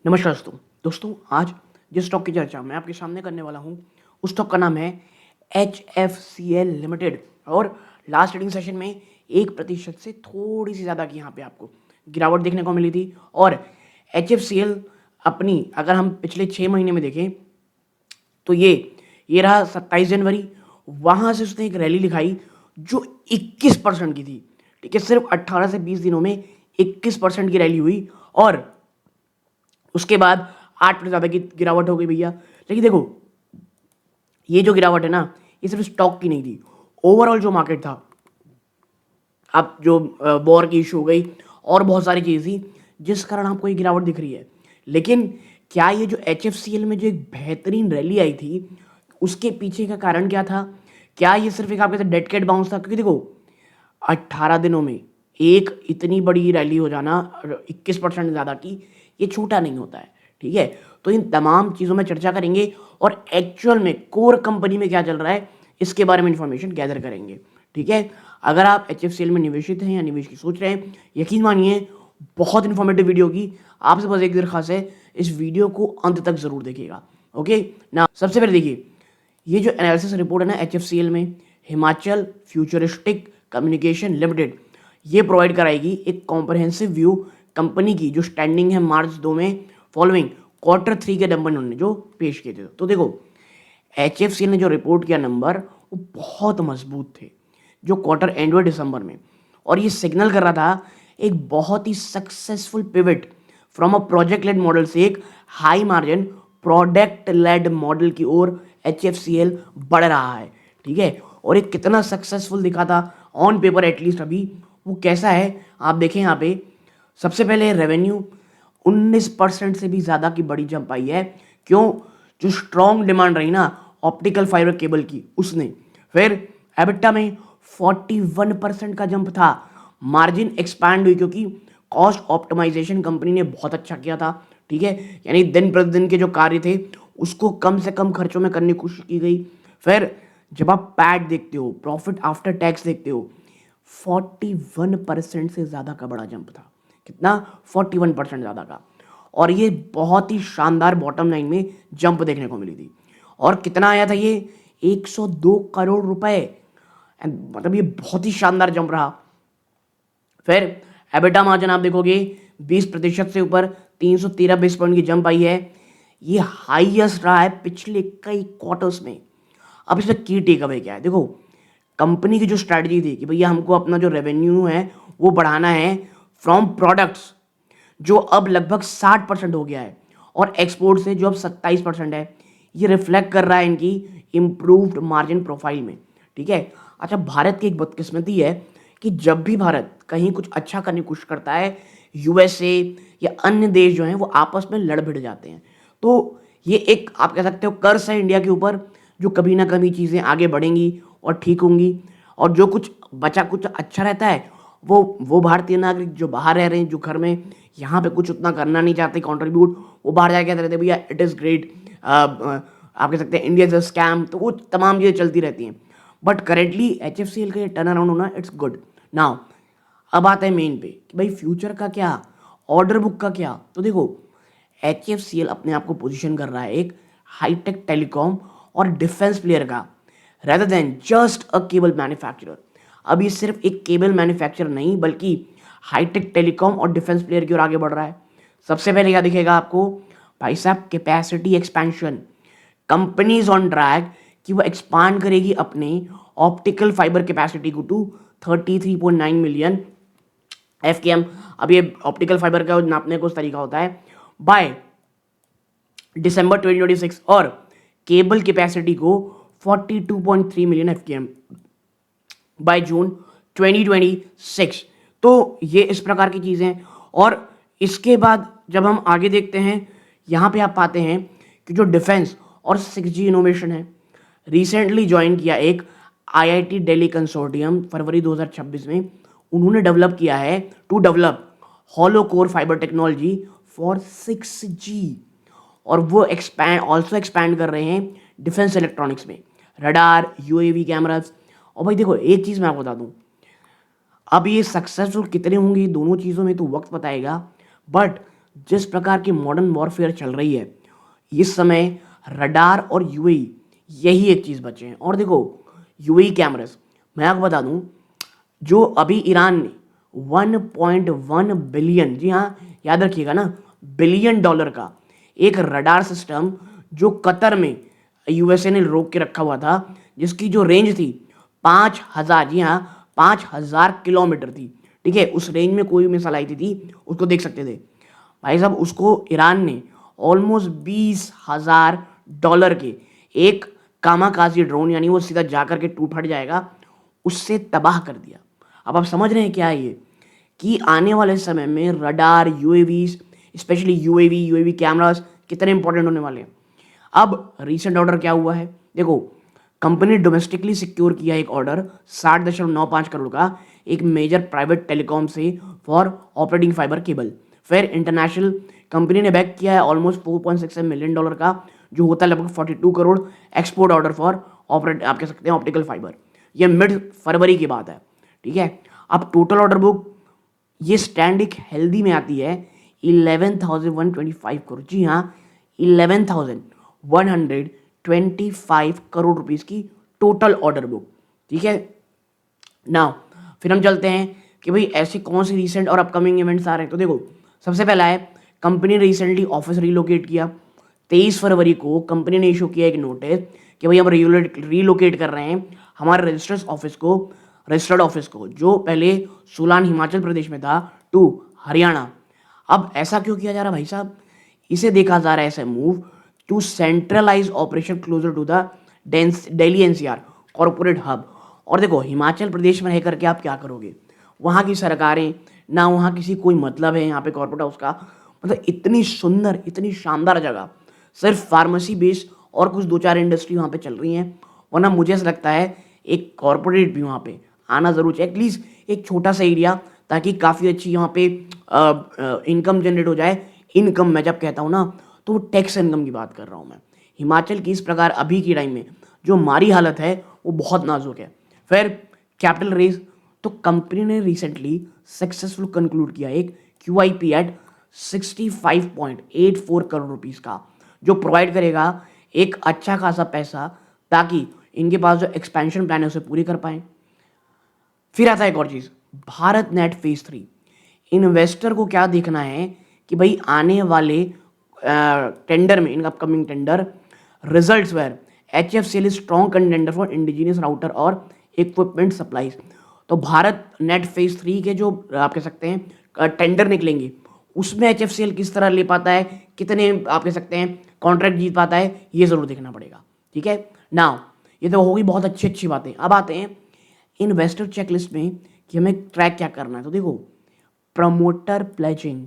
नमस्कार दोस्तों। आज जिस स्टॉक की चर्चा मैं आपके सामने करने वाला हूँ उस स्टॉक का नाम है HFCL लिमिटेड। और लास्ट ट्रेडिंग सेशन में 1% से थोड़ी सी ज़्यादा की यहाँ पे आपको गिरावट देखने को मिली थी। और HFCL अपनी अगर हम पिछले 6 महीने में देखें तो ये रहा 27 जनवरी। वहाँ से उसने एक रैली दिखाई जो 21% की थी। ठीक है, सिर्फ 18 से 20 दिनों में 21% की रैली हुई और उसके बाद 8% ज़्यादा की गिरावट हो गई भैया। लेकिन देखो, ये जो गिरावट है ना, ये सिर्फ स्टॉक की नहीं थी, ओवरऑल जो मार्केट था। अब जो वॉर की इशू हो गई और बहुत सारी चीज़ थी जिस कारण आपको ये गिरावट दिख रही है। लेकिन क्या ये जो HFCL में जो एक बेहतरीन रैली आई थी उसके पीछे का कारण क्या था? क्या ये सिर्फ एक आपके डेड कैट बाउंस था? क्योंकि देखो, 18 दिनों में एक इतनी बड़ी रैली हो जाना 21% ज़्यादा की, ये छोटा नहीं होता है। ठीक है, तो इन तमाम चीज़ों में चर्चा करेंगे और एक्चुअल में कोर कंपनी में क्या चल रहा है इसके बारे में इंफॉर्मेशन गैदर करेंगे। ठीक है, अगर आप HFCL में निवेशित हैं या निवेश की सोच रहे हैं, यकीन मानिए बहुत इन्फॉर्मेटिव वीडियो होगी। आपसे बस एक दरख्वास्त है, इस वीडियो को अंत तक ज़रूर देखिएगा। ओके ना, सबसे पहले देखिए, ये जो एनालिसिस रिपोर्ट है ना HFCL में, हिमाचल फ्यूचरिस्टिक कम्युनिकेशन लिमिटेड, ये प्रोवाइड कराएगी एक कॉम्प्रहेंसिव व्यू कंपनी की जो स्टैंडिंग है मार्च 2 में फॉलोइंग Q3 के नंबर उन्होंने जो पेश किए थे। तो देखो, HFCL ने जो रिपोर्ट किया नंबर वो बहुत मजबूत थे जो क्वार्टर एंड हुए दिसंबर में, और ये सिग्नल कर रहा था एक बहुत ही successful pivot from a project led model से एक high margin product led model की ओर HFCL बढ़ रहा है। ठीक है, और एक कितना सक्सेसफुल दिखा था ऑन पेपर एटलीस्ट, अभी वो कैसा है आप देखें यहाँ पे। सबसे पहले रेवेन्यू 19% से भी ज़्यादा की बड़ी जंप आई है। क्यों? जो स्ट्रॉन्ग डिमांड रही ना ऑप्टिकल फाइबर केबल की, उसने। फिर एबिटा में 41% का जंप था। मार्जिन एक्सपैंड हुई क्योंकि कॉस्ट ऑप्टिमाइजेशन कंपनी ने बहुत अच्छा किया था। ठीक है, यानी दिन प्रतिदिन के जो कार्य थे उसको कम से कम खर्चों में करने की कोशिश की गई। फिर जब आप पैट देखते हो, प्रॉफिट आफ्टर टैक्स देखते हो, 41% से ज़्यादा का बड़ा जंप था। कितना? 41% ज़्यादा का। और ये बहुत ही शानदार बॉटम लाइन में जंप देखने को मिली थी। और कितना आया था ये? 102 करोड़ रुपए। मतलब ये बहुत ही शानदार जंप रहा। फिर एबिटा मार्जिन आप देखोगे 20% से ऊपर 313 बेस पॉइंट की जंप आई है। ये हाईएस्ट रहा है पिछले कई क्वार्टर्स में। अब इसमें की टेक अवे क्या है? देखो, कंपनी की जो स्ट्रैटेजी थी कि भैया हमको अपना जो रेवेन्यू है वो बढ़ाना है फ्रॉम प्रोडक्ट्स, जो अब लगभग 60% हो गया है, और एक्सपोर्ट से जो अब 27% है। ये रिफ्लेक्ट कर रहा है इनकी इम्प्रूव्ड मार्जिन प्रोफाइल में। ठीक है, अच्छा, भारत की एक बदकिस्मती है कि जब भी भारत कहीं कुछ अच्छा करने की कोशिश करता है, USA या अन्य देश जो हैं वो आपस में लड़ भिड़ जाते हैं। तो ये एक आप कह सकते हो कर्स है इंडिया के ऊपर, जो कभी ना कभी चीज़ें आगे बढ़ेंगी और ठीक होंगी, और जो कुछ बचा कुछ अच्छा रहता है वो भारतीय नागरिक जो बाहर रह रहे हैं, जो घर में यहाँ पे कुछ उतना करना नहीं चाहते कंट्रीब्यूट, वो बाहर जाके कहते रहते हैं भैया इट इज़ ग्रेट, आप कह सकते हैं इंडिया इज अ स्कैम। तो वो तमाम चीज़ें चलती रहती हैं। बट करेंटली HFCL का ये टर्न अराउंड होना इट्स गुड। नाउ अब आता है मेन पे कि भाई फ्यूचर का क्या, ऑर्डर बुक का क्या। तो देखो, HFCL अपने आप को पोजीशन कर रहा है एक हाईटेक टेलीकॉम और डिफेंस प्लेयर का, rather than just a cable manufacturer. अब ये सिर्फ एक केबल मैन्युफैक्चरर नहीं बल्कि हाईटेक टेलीकॉम और डिफेंस प्लेयर की ओर आगे बढ़ रहा है। सबसे पहले क्या दिखेगा आपको भाई साहब? Capacity expansion. Companies on track कि वो एक्सपांड करेगी अपने ऑप्टिकल फाइबर कैपेसिटी को टू 33.9 मिलियन FKM। अब ये ऑप्टिकल फाइबर का नापने का उस तरीका होता है बाय दिसंबर 2026, और केबल कैपेसिटी को 42.3 मिलियन FKM बाय जून 2026। तो ये इस प्रकार की चीज़ें। और इसके बाद जब हम आगे देखते हैं, यहाँ पे आप पाते हैं कि जो डिफेंस और 6G इनोवेशन है, रिसेंटली ज्वाइन किया एक IIT दिल्ली कंसोर्टियम फरवरी 2026 में। उन्होंने डेवलप किया है to develop hollow core fibre technology for 6G, और वो एक्सपैंड कर रहे हैं डिफेंस इलेक्ट्रॉनिक्स में, रडार, UAV कैमरास। और भाई देखो, एक चीज़ मैं आपको बता दूं, अब ये सक्सेसफुल कितने होंगे दोनों चीज़ों में तो वक्त बताएगा, बट जिस प्रकार की मॉडर्न वॉरफेयर चल रही है इस समय रडार और यूएई यही एक चीज़ बचे हैं। और देखो यूएई कैमरास, मैं आपको बता दूं, जो अभी ईरान ने 1.1 बिलियन, जी हाँ याद रखिएगा ना, बिलियन डॉलर का एक रडार सिस्टम जो कतर में यूएसए ने रोक के रखा हुआ था, जिसकी जो रेंज थी 5,000, जी हाँ 5,000 किलोमीटर थी। ठीक है, उस रेंज में कोई भी मिसाइल आई थी उसको देख सकते थे भाई साहब। उसको ईरान ने ऑलमोस्ट $20,000 के एक कामाकाजी ड्रोन, यानी वो सीधा जाकर के टूट फट जाएगा, उससे तबाह कर दिया। अब आप समझ रहे हैं क्या है ये, कि आने वाले समय में radar, UAVs, specially UAV cameras कितने इंपॉर्टेंट होने वाले हैं। अब रीसेंट ऑर्डर क्या हुआ है, देखो कंपनी डोमेस्टिकली सिक्योर किया एक ऑर्डर 60.95 करोड़ का एक मेजर प्राइवेट टेलीकॉम से फॉर ऑपरेटिंग फाइबर केबल। फिर इंटरनेशनल कंपनी ने बैक किया है ऑलमोस्ट $4.67 मिलियन का, जो होता है लगभग 42 crore export order for operate, आप कह सकते हैं ऑप्टिकल फाइबर। ये मिड फरवरी की बात है। ठीक है, अब टोटल ऑर्डर बुक ये स्टैंड एक हेल्दी में आती है 11,125 करोड़, जी हाँ 11,125 करोड़ रुपीस की टोटल ऑर्डर बुक। ठीक है, नाउ फिर हम चलते हैं कि भाई ऐसे कौन से रिसेंट और अपकमिंग इवेंट्स आ रहे हैं। तो देखो सबसे पहला है, कंपनी ने रिसेंटली ऑफिस रिलोकेट किया। 23 फरवरी को कंपनी ने इशू किया एक नोटिस कि भाई हम रिलोकेट कर रहे हैं हमारे रजिस्टर्ड ऑफिस को जो पहले सोलान हिमाचल प्रदेश में था टू हरियाणा। अब ऐसा क्यों किया जा रहा है भाई साहब, इसे देखा जा रहा है ऐसे move to centralise operation closer to the Delhi NCR corporate hub. और देखो हिमाचल प्रदेश में रह करके आप क्या करोगे, वहाँ की सरकारें ना, वहाँ किसी कोई मतलब है यहाँ पे कॉर्पोरेट हाउस का, मतलब इतनी सुंदर इतनी शानदार जगह, सिर्फ फार्मेसी बेस्ड और कुछ दो चार इंडस्ट्री वहाँ पे चल रही हैं। वरना मुझे ऐसा लगता है एक कॉर्पोरेट भी वहाँ पे आना ज़रूर चाहिए, एटलीस्ट एक छोटा सा एरिया, ताकि काफ़ी अच्छी यहाँ पे इनकम जनरेट हो जाए। इनकम मैं जब कहता हूँ ना, तो टैक्स इनकम की बात कर रहा हूँ मैं। हिमाचल की इस प्रकार अभी की टाइम में जो हमारी हालत है वो बहुत नाजुक है। फिर कैपिटल रेज, तो कंपनी ने रिसेंटली सक्सेसफुल कंक्लूड किया एक QIP एट 65.84 करोड़ रुपीस का, जो प्रोवाइड करेगा एक अच्छा खासा पैसा, ताकि इनके पास जो एक्सपेंशन प्लान है उसे पूरी कर पाए। फिर आता है एक और चीज, भारत नेट फेज 3। इन्वेस्टर को क्या देखना है कि भाई आने वाले टेंडर में, in upcoming tender results where HFCL is strong contender for indigenous router और इक्विपमेंट सप्लाईज। तो भारत नेट फेज 3 के जो आप कह सकते हैं टेंडर निकलेंगे, उसमें HFCL किस तरह ले पाता है, कितने आप कह सकते हैं कॉन्ट्रैक्ट जीत पाता है, ये जरूर देखना पड़ेगा। ठीक है, नाउ ये तो होगी बहुत अच्छी अच्छी बातें। अब आते हैं इन्वेस्टर चेकलिस्ट में कि हमें ट्रैक क्या करना है। तो देखो प्रमोटर प्लेजिंग,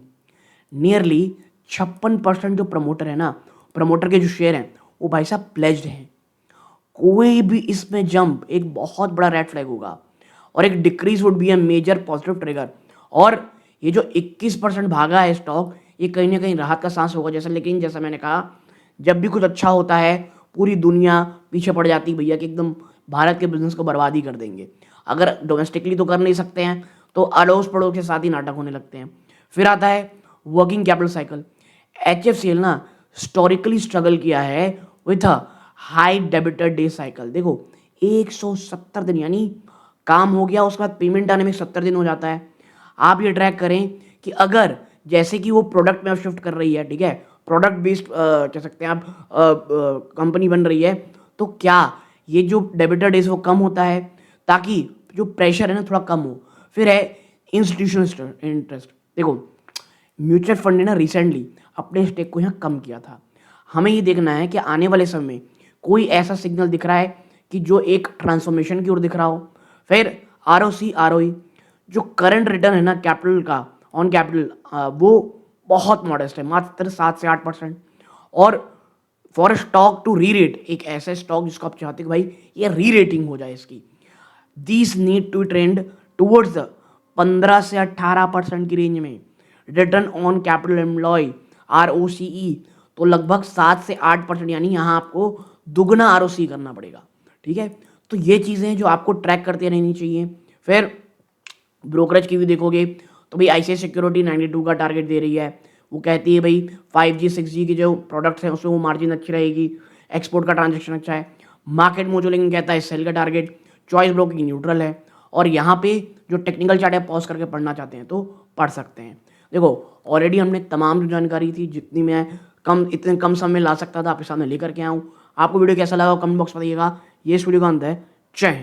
नियरली 56% जो प्रमोटर है ना, प्रमोटर के जो शेयर हैं वो भाई साहब प्लेज्ड हैं। कोई भी इसमें जंप एक बहुत बड़ा रेड फ्लैग होगा, और एक decrease would be a major positive trigger. और ये जो 21% भागा है स्टॉक, ये कहीं ना कहीं राहत का सांस होगा जैसा। लेकिन जैसा मैंने कहा, जब भी कुछ अच्छा होता है पूरी दुनिया पीछे पड़ जाती है भैया, कि एकदम भारत के बिजनेस को बर्बाद ही कर देंगे। अगर डोमेस्टिकली तो कर नहीं सकते हैं, तो अड़ोस पड़ोस के साथ ही नाटक होने लगते हैं। फिर आता है वर्किंग कैपिटल साइकिल। HFCL ना हिस्टोरिकली स्ट्रगल किया है with a high debtor day cycle. देखो 170 दिन, यानी काम हो गया उसके बाद पेमेंट आने में 70 दिन हो जाता है। आप ये ट्रैक करें कि अगर जैसे कि वो प्रोडक्ट में अब शिफ्ट कर रही है, ठीक है, प्रोडक्ट बेस्ड कह सकते हैं आप कंपनी बन रही है, तो क्या ये जो डेबिटर डेज वो कम होता है, ताकि जो प्रेशर है ना थोड़ा कम हो। फिर है इंस्टीट्यूशनल इंटरेस्ट। देखो म्यूचुअल फंड ने ना रिसेंटली अपने स्टेक को यहाँ कम किया था। हमें ये देखना है कि आने वाले समय में कोई ऐसा सिग्नल दिख रहा है कि जो एक ट्रांसफॉर्मेशन की ओर दिख रहा हो। फिर ROC ROE, जो करंट रिटर्न है ना कैपिटल का ऑन कैपिटल, वो बहुत मॉडेस्ट है, मात्र 7 से 8%। और for stock to rerate, एक ऐसा स्टॉक जिसको आप चाहते हैं कि भाई ये री रेटिंग हो जाए इसकी, this need to trend towards 15 से 18% की रेंज में। Return on capital employ ROCE तो लगभग 7 से 8%, यानी यहाँ आपको दुगना ROC करना पड़ेगा। ठीक है, तो ये चीज़ें जो आपको ट्रैक करते रहनी चाहिए। फिर ब्रोकरेज की भी देखोगे तो भाई ICICI सिक्योरिटी 92 का टारगेट दे रही है, वो कहती है भाई 5G 6G की जो प्रोडक्ट्स हैं उसमें वो मार्जिन अच्छी रहेगी, एक्सपोर्ट का ट्रांजेक्शन अच्छा है। मार्केट मोजो लेकिन कहता है सेल का टारगेट, चॉइस ब्रोकिंग न्यूट्रल है। और यहाँ पे जो टेक्निकल चार्ट है पॉज करके पढ़ना चाहते हैं तो पढ़ सकते हैं। देखो ऑलरेडी हमने तमाम जो जानकारी थी जितनी मैं इतने कम समय में ला सकता था आपके सामने लेकर के आया हूँ। आपको वीडियो कैसा लगा कमेंट बॉक्स में बताइएगा। ये इस वीडियो का अंत है। जय हिंद।